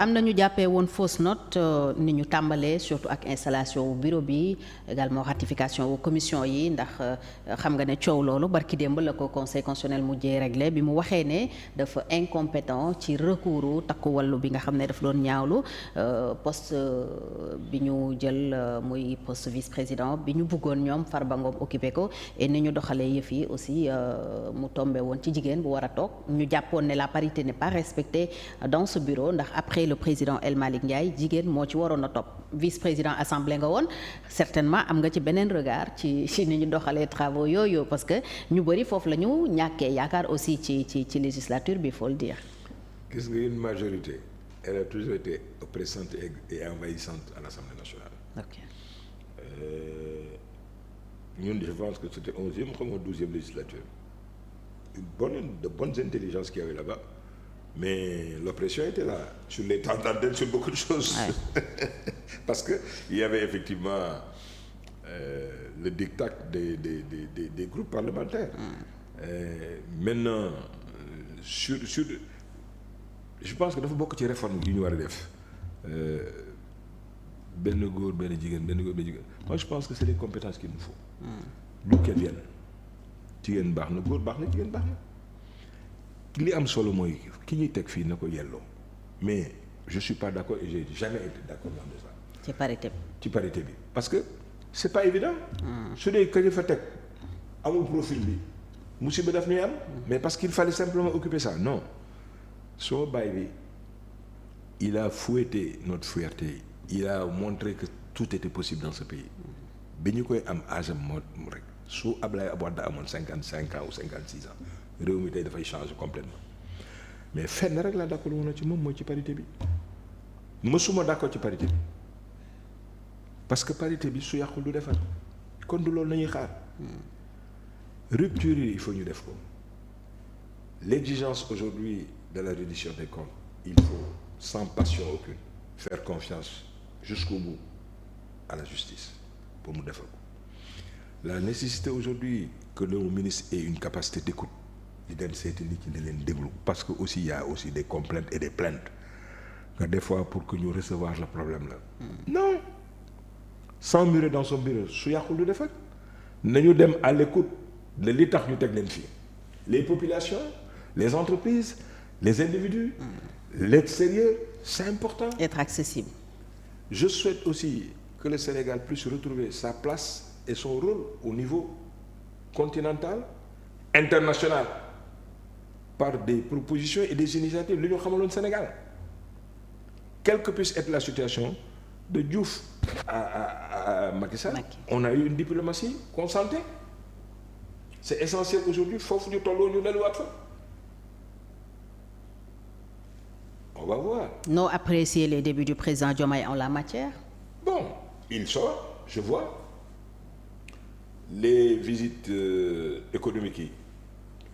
am na ñu jàppee woon fausse note ni ñu tàmbalee surtout ak installation wu bureau bi également ratification wu commission yi ndax xam nga ne coow loolu barki démb la ko conseil constitutionnel mujjee réglé bi mu waxee ne dafa incompétent ci recours takku wàllu bi nga xam ne daf doon ñaawlu poste bi ñu jël muy poste vice président bi ñu bëggoon ñoom Farba Ngom occupé ko et ni ñu doxalee yëf yi aussi mu tombé woon ci jigéen bu war a toog ñu jàppoon ne la parité n'est pas respectée dans ce bureau ndax après le président El Malick Ndiaye jigéen moo ci waroon a topp vice-président assemblée nga woon certainement am nga ci beneen regard ci ni ñu doxalee travaux yooyu parce que ñu bëri foofu la ñu ñàkkee yaakaar aussi ci législature bi il faut le dire. gis nga une majorité elle a toujours été oppressante et envahissante à l'Assemblée nationale. Ok. ñun je pense que c'était 11e comme 12e législature de bonnes intelligences qu'il y avait là-bas. Mais l'oppression était là, sur les temps d'antenne, sur beaucoup de choses. Ouais. Parce qu'il y avait effectivement le diktat des groupes parlementaires. Maintenant, je pense que dafa bokk ci réforme yi ñu war a def benn góor benn jigéen. Moi je pense que c'est les compétences qu'il nous faut. D'où qu'elles viennent. Jigéen baax na góor baax na jigéen baax na. li am solo mooy ki ñuy teg fii na ko yelloo mais je suis pas d'accord et j'ai jamais été d'accord dans ça. ci parité bi parce que c'est pas évident. su dee ka ñu fa teg amul profil bi musiba daf ñuy am. mais parce qu'il fallait simplement occuper ça non soo baay bi il a fouetté notre fierté il a montré que tout était possible dans ce pays bi ñu koy am âge am moo rek su Ablaye Wade amoon 55 ans ou 56 ans. réew mi tey dafay changer complètement mais fenn rek laa d'accord woon na ci moom mooy ci parité bi mësuma d'accord ci parité bi parce que parité bi su yàqul du defar kon du loolu nañuy xaar rupture yi il faut ñu def ko l'exigence aujourd'hui de la reddition des comptes il faut sans passion aucune faire confiance jusqu'au bout à la justice pour mu defar ko la nécessité aujourd'hui que le ministre ait une capacité d'écoute di dem seeti nit ñi di leen déglu parce que aussi il y a aussi des complaintes et des plaintes nga des fois pour que ñu recevoir le problème là. Non s'emmurer dans son bureau su yàqul du defar nañu dem à l'écoute de li tax ñu teg leen fii les populations les entreprises les individus l'extérieur c'est important. Être accessible. Je souhaite aussi que le Sénégal puisse retrouver sa place et son rôle au niveau continental international par des propositions et des initiatives li ñu xamaloon Sénégal quelle que puisse être la situation de Diouf à Macky Sall. On a eu une diplomatie concentrée c'est essentiel aujourd'hui foofu ñu tolloo ñu delluwaat fa on va voir. Non apprécier les débuts du président Diomaye en la matière. Bon il sort je vois les visites économiques yi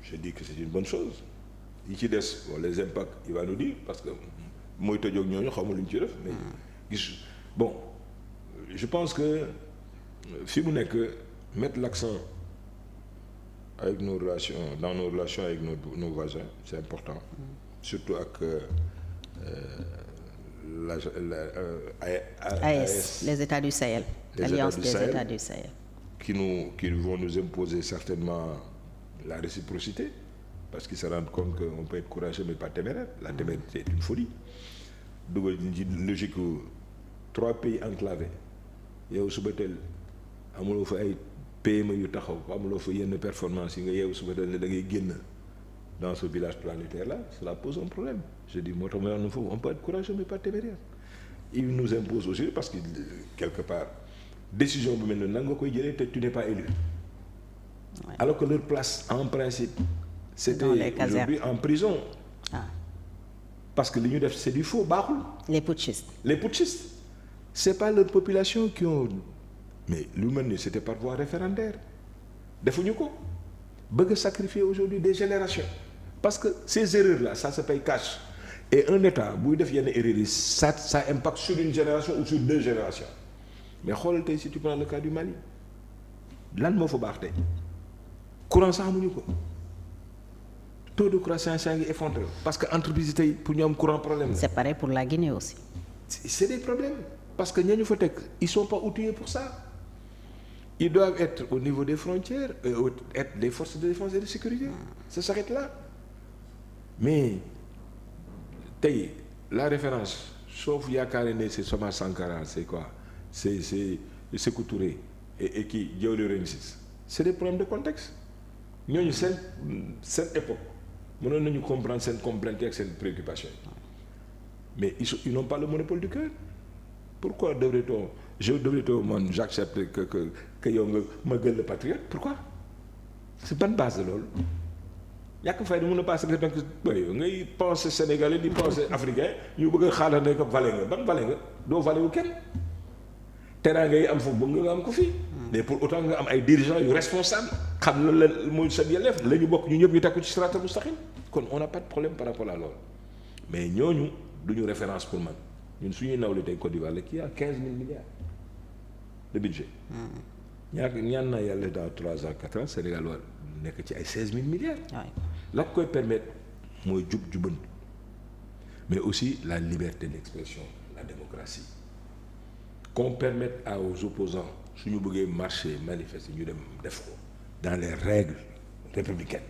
je dis que c'est une bonne chose yi ci des bon les impacts il va nous dire parce que mooy tëjoog ñooñu xaw ma lu ñu ci def mais gis bon je pense que fi mu nekk mettre l'accent avec nos relations dans nos relations avec nos voisins c'est important surtout ak AES les États du Sahel. Alliance des États du Sahel. Qui vont nous imposer certainement la réciprocité parce qu'ils se rendent compte qu'on peut être courageux mais pas téméraire. La témérité est une folie. dugal ñu ci logique 3 pays enclavés yow suba teel amuloo fa ay PME yu taxaw amuloo fa yenn performance yi nga yeewu suba teel ne da ngay génn dans ce village planétaire là cela pose un problème je dis moo tax ma wax on peut être courageux mais pas téméraire. Ils nous imposent aussi parce que quelque part décision bu mel ne nan nga koy jëlee te tu n'es pas élu. Ouais. Alors que leur place en principe c'était aujourd'hui en prison. Parce que li ñu def c'est du faux baaxul. Les putschistes c'est pas leur population qui ont mais lu mel ni c'était par voie référendaire defuñu ko bëgg a sacrifier aujourd'hui des générations parce que ces erreurs là ça se paye cash et un état buy def yenn erreurs yi ça impacte sur une génération ou sur 2 générations mais xoolal tey si tu prends le cas du Mali lan moo fa baax tey courant sax amuñu ko taux de croissance yaa ngi effondré parce que entreprise yi tey pour ñu am courant problème la. c'est pareil pour la Guinée aussi. c'est des problèmes parce que ña ñu fa teg ils sont pas outillés pour ça. Ils doivent être au niveau des frontières être des forces de défense et de sécurité. Ça s'arrête là. Mais tey la référence sauf yaakaar ne c'est Thomas Sankara c'est quoi c'est Sékou Touré et kii Diaw Rensis c'est des problèmes de contexte ñooñu seen époque mënoon nañu comprendre seen complainte ak seen préoccupation mais ils n'ont pas le monopole du cœur. Pourquoi devrait-on man j'accepte que yow nga ma gën le patriote pourquoi c'est ban base de loolu ñàkk fay di mën a passé que ngay penser sénégalais di penser africain ñu bëgg a xaaral ne ko valé nga ban valé nga doo valé wu kenn teraanga yi am foofu bëgg nga am ko fii mais pour autant nga am ay dirigeants yu responsable xam la mooy sa yelleef la ñu bokk ñu ñëpp ñu teg ko ci siraatal mustaqim kon on n'a pas de problème par rapport à loolu mais ñooñu duñu référence pour man ñun suñuy nawle tey Côte d'Ivoire la kii a 15 000 milliards de budget ñaan naa yàlla dans 3 ans 4 ans Sénégal war nekk ci ay 16 000 milliards la ko koy permettre mooy jubbantu mais aussi la liberté d'expression la démocratie qu'on permette aux opposants suñu bëggee marcher manifester ñu dem def ko dans les règles républicaines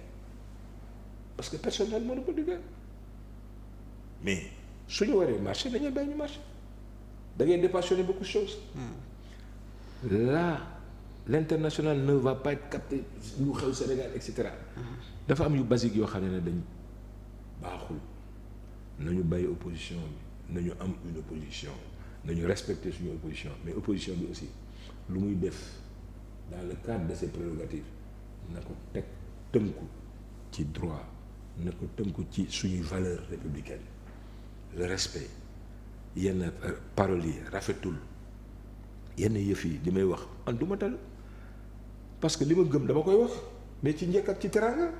parce que personne n'a le monopole du gars mais suñu waree marché dañuy bàyyi ñu marché da ngay dépassionner beaucoup de choses là l'international ne va pas être capté lu xew Sénégal et cetera dafa am yu basique yoo xam ne dañ baaxul nañu bàyyi opposition bi nañu am une opposition nañu respecter suñu opposition mais opposition bi aussi lu muy def dans le cadre de ses prérogatives na ko tënku ci droit na ko tënku ci suñuy valeurs républicaines le respect yenn paroles yi rafetul yenn yëf yi li may wax an du ma tal parce que li ma gëm dama koy wax mais ci njëkk ak ci teraanga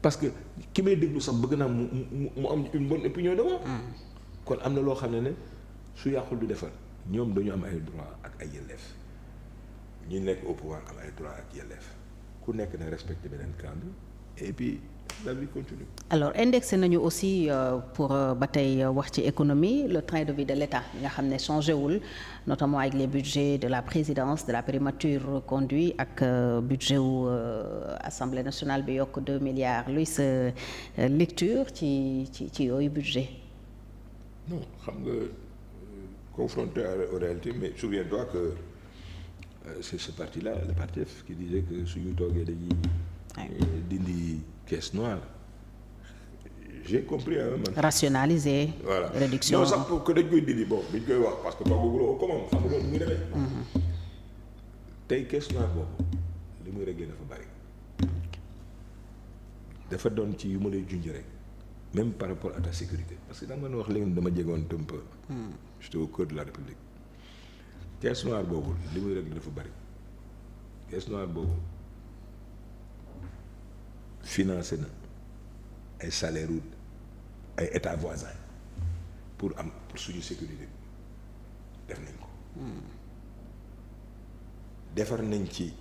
parce que ki may déglu sax bëgg naa mu am une bonne opinion de moi kon am na loo xam ne su yàqul du defar ñoom dañu am ay droit ak ay yelleef ñi nekk au pouvoir am ay droit ak yelleef ku nekk na respecté beneen camp bi et puis la vie continue. Alors indexé nañu aussi pour ba tey wax ci économie le train de vie de l'État nga xam ne changé wul notamment avec les budgets de la présidence de la primature reconduit ak budget wu Assemblée nationale bi yokk 2 milliards luy sa lecture ci yooyu budget. non xam nga confronté aux réalités mais souviens-toi que c'est ce parti-là le PASTEF qui disait que suñu toogee dañuy dindi caisse noire j'ai compris man. rationaliser. voilà réduction non sax pour que dañ koy dindi bon dañ koy wax parce que toogaguloo comment xam nga muy demee. tey caisse noire boobu li muy réglé dafa bari dafa doon ci yu ma lay junj rek même par rapport à ta sécurité parce que da nga mën a wax léegi dama jegoon un peu. j'étais au cœur de la République caisse noire boobu li muy réglé dafa bari caisse noire boobu. financé na ay salaire ay état voisin pour suñu sécurité def nañ ko defar nañ ci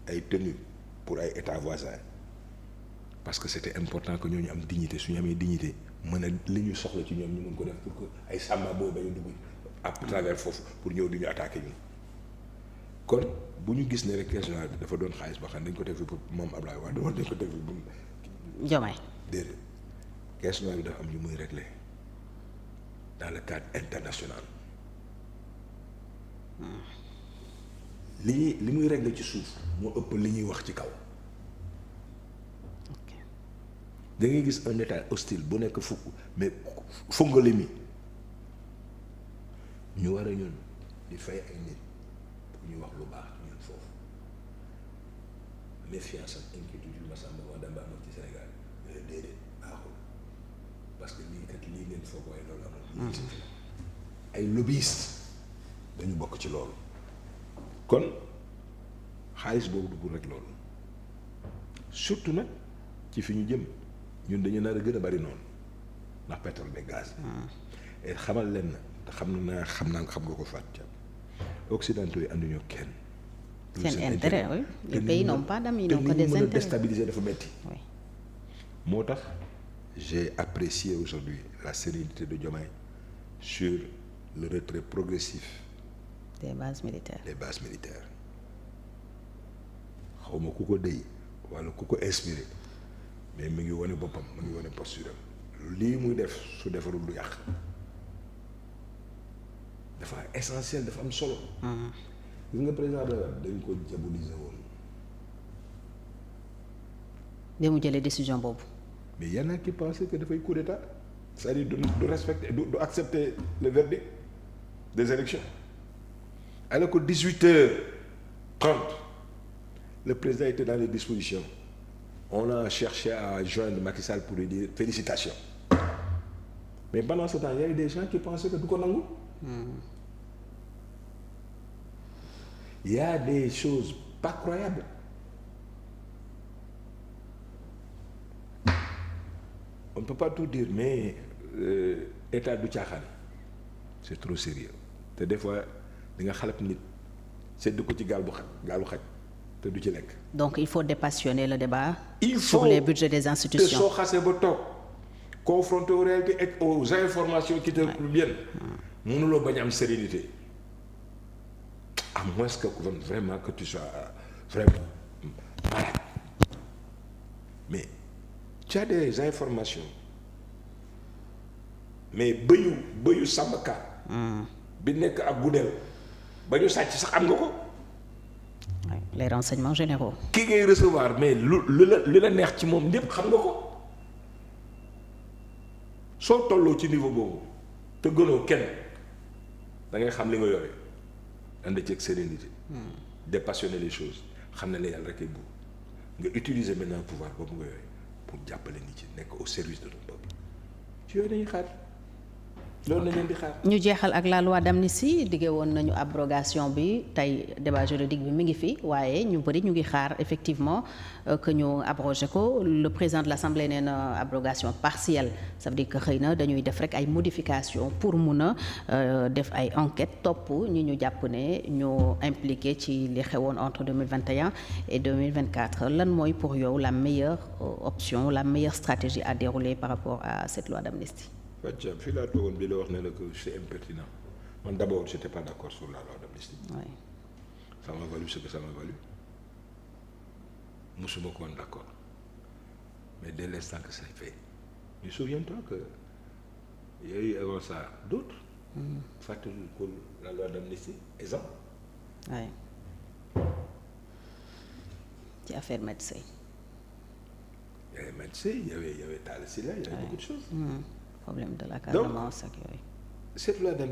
ay tenues pour ay état voisin parce que c'était important que ñooñu am dignité suñu amee dignité mën a li ñu soxla ci ñoom ñu mën ko def pour que ay sàmba booy bañu dugg à travers foofu pour ñëw di ñu attaquer ñun kon bu ñu gis ne rek caisse noire bi dafa doon xaalis boo xam ne dañ ko def fi pour moom Ablaye Wade dañ ko def fi bu Diomaye déedéet caisse noire bi dafa am yu muy régler dans le cadre international li muy régler ci suuf moo ëpp li ñuy wax ci kaw da ngay gis un état hostile bu nekk fukk mais fongale mi ñu war a ñun di fay ay nit pour ñu wax lu baax ñun foofu méfiance ak inquiétude yu Massamba wax damba amoon ci Sénégal mais déedéet baaxul parce que lii kat lii ngeen foog waaye loolu amul ay lobbyistes dañu bokk ci loolu kon xaalis boobu dugul rek loolu surtout nag ci fi ñu jëm ñun dañu nar a gën a bari noonu ndax pétrole et gaz et xamal leen na xam nga ko fàtte occidentaux yi ànduñu kenn. seen intérêt oui les pays n'ont pas d'amis, ils n'ont que des intérêts. mën a déstabiliser dafa metti moo tax j'ai apprécié aujourd'hui la sérénité de Diomaye sur le retrait progressif des bases militaires. xaw ma ku ko déy wala ku ko inspiré mais mi ngi wane boppam mi ngi wane posture am lii muy def su defarul lu yàq dafa essentiel, dafa am solo. gis nga président de dañ ko diaboliser woon. bi mu jëlee décision boobu. mais y en a qui pensaient que dafay coup d'état c'est-à-dire du respecter du accepter le verdict des élections alors que 18h30 le président était dans les dispositions on a cherché à joindre Macky Sall pour lui dire félicitations mais pendant ce temps il y a eu des gens qui pensaient que du ko nangu. Il y a des choses pas croyables. On ne peut pas tout dire mais état du caaxaan c'est trop sérieux te des fois di nga xalab nit sedd ko ci gaalu xaj te du ci lekk. donc il faut dépassionner le débat. il faut sur les budgets des institutions. te soo xasee ba toog confronté aux réalités et aux informations qui te proviennent. mënuloo bañ am sérénité à moins que vraiment que tu sois vraiment malade mais tu as des informations mais bëyu sàmmkat bi nekk ak gudeel ba ñu sàcc sax am nga ko. les renseignements généraux. ki ngay recevoir mais lu la neex ci moom lépp xam nga ko soo tolloo ci niveau boobu te gënoo kenn da ngay xam li nga yore ànd ci ak sérénité. dépassionner les choses xam ne la yàlla rek ay buur nga utiliser maintenant pouvoir boobu nga yore pour jàppale nit ci nekk au service de ton peuple ci yooyu dañuy xaar loolu nañ leen di xaar. ñu jeexal ak la loi d'amnistie diggé woon nañu abrogation bi tey débat juridique bi mi ngi fi waaye ñu bëri ñu ngi xaar effectivement que ñu abrogé ko le président de l'Assemblée nee na abrogation partielle ça veut dire que xëy na dañuy def rek ay modifications pour mun a def ay enquêtes topp ñi ñu jàpp ne ñu impliqué ci li xewoon entre 2021 et 2024 lan mooy pour yow la meilleure option la meilleure stratégie à dérouler par rapport à cette loi d'amnistie. Fatia fii laa toogoon bi la wax ne la que c'est impertinent man d'abord j'étais pas d'accord sur la loi d'amnistie. Oui. Ça m'a valu ce que ça m'a valu musuma ko woon d'accord mais dès l'instant que c'est fait mais souviens-toi que il y a eu avant ça d'autres. fàttali ko la loi d'amnistie exemple. Oui. ci affaire médecin. Il y avait médecin il y avait Talla Sylla il y avait beaucoup de choses. Problème de la Casamance ak yooyu. Cette loi